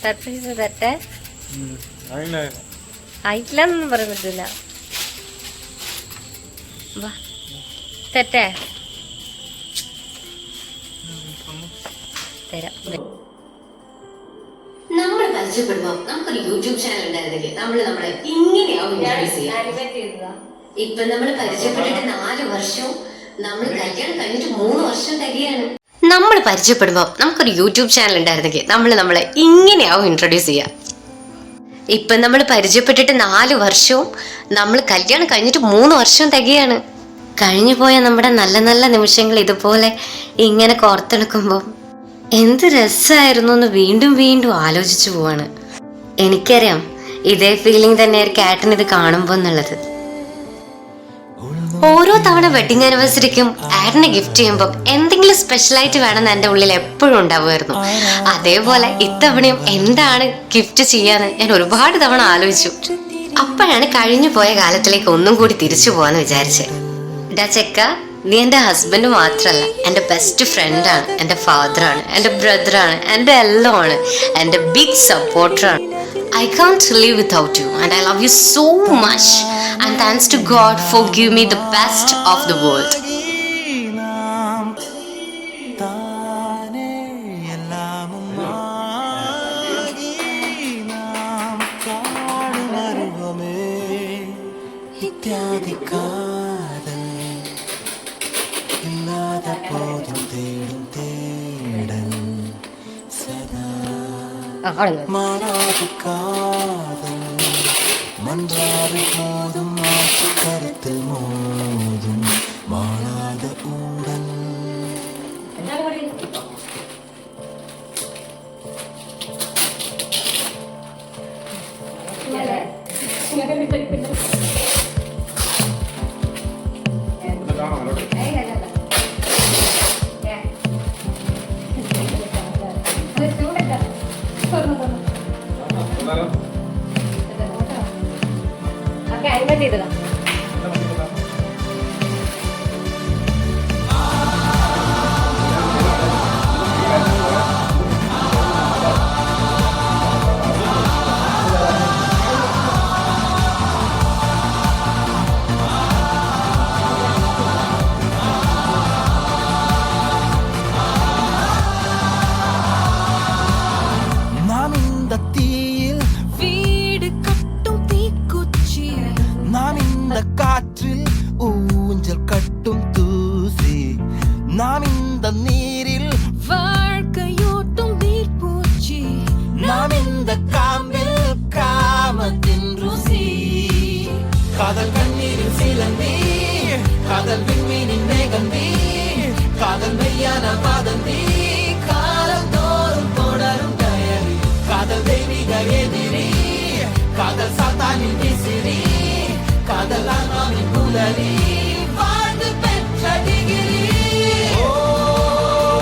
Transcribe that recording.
Surprise തരട്ടെ? ആയിട്ടില്ലെന്നൊന്നും പറയാൻ പറ്റില്ല. വാ തെറ്റേ തരാം. നമ്മൾ പരിചയപ്പെടുമ്പോ നമുക്കൊരു യൂട്യൂബ് ചാനൽ ഉണ്ടായിരുന്നില്ലേ, നമ്മളെ ഇങ്ങനെയാവും ഇൻട്രൊഡ്യൂസ് ചെയ്യാം. ഇപ്പൊ നമ്മൾ പരിചയപ്പെട്ടിട്ട് 4 വർഷവും നമ്മൾ കല്യാണം കഴിഞ്ഞിട്ട് 3 വർഷം തികയാണ്. നമ്മൾ പരിചയപ്പെടുമ്പോ നമുക്കൊരു യൂട്യൂബ് ചാനൽ ഉണ്ടായിരുന്നെങ്കിൽ നമ്മളെ ഇങ്ങനെയാവും ഇൻട്രൊഡ്യൂസ് ചെയ്യാം. ഇപ്പൊ നമ്മൾ പരിചയപ്പെട്ടിട്ട് 4 വർഷവും നമ്മൾ കല്യാണം കഴിഞ്ഞിട്ട് 3 വർഷം തികയാണ്. കഴിഞ്ഞു പോയ നമ്മുടെ നല്ല നല്ല നിമിഷങ്ങൾ ഇതുപോലെ ഇങ്ങനെ കോർത്തെടുക്കുമ്പോൾ എന്ത് രസമായിരുന്നു എന്ന് വീണ്ടും വീണ്ടും ആലോചിച്ചു പോവാണ്. എനിക്കറിയാം ഇതേ ഫീലിംഗ് തന്നെയായിരിക്കും ഏട്ടൻ ഇത് കാണുമ്പോ എന്നുള്ളത്. ഓരോ തവണ വെഡിങ് ആനിവേഴ്സറിക്കും ഏട്ടനെ ഗിഫ്റ്റ് ചെയ്യുമ്പോൾ എന്തെങ്കിലും സ്പെഷ്യലായിട്ട് വേണമെന്ന് എൻ്റെ ഉള്ളിൽ എപ്പോഴും ഉണ്ടാവുമായിരുന്നു. അതേപോലെ ഇത്തവണയും എന്താണ് ഗിഫ്റ്റ് ചെയ്യാന്ന് ഞാൻ ഒരുപാട് തവണ ആലോചിച്ചു. അപ്പോഴാണ് കഴിഞ്ഞു പോയ കാലത്തിലേക്ക് ഒന്നും കൂടി തിരിച്ചു പോവാന്ന് വിചാരിച്ചത്. ഡാ ചെക്ക, നീ എൻ്റെ ഹസ്ബൻഡ് മാത്രമല്ല, എൻ്റെ ബെസ്റ്റ് ഫ്രണ്ടാണ്, എൻ്റെ ഫാദറാണ്, എൻ്റെ ബ്രദറാണ്, എൻ്റെ എല്ലാം ആണ്, എൻ്റെ big സപ്പോർട്ടറാണ്. I can't live without you and I love you so much and thanks to God for giving me the best of the world. காற்றில் ஊஞ்சல் கட்டும் தூசி, நாம் இந்த நீரில் வாழ்க்கையோட்டும் நீர்ப்பூச்சி, நாம் இந்த காம்பில் காமத்தின் ருசி. காதல் கண்ணீரில் சிலந்தி, காதல் விண்மீனின் மேகந்தி, காதல் மெய்யான வாதந்தி, காலம் தோறும் தொடரும் டயரி, காதல் தெய்வீக எதிரி, காதல் சாத்தானின்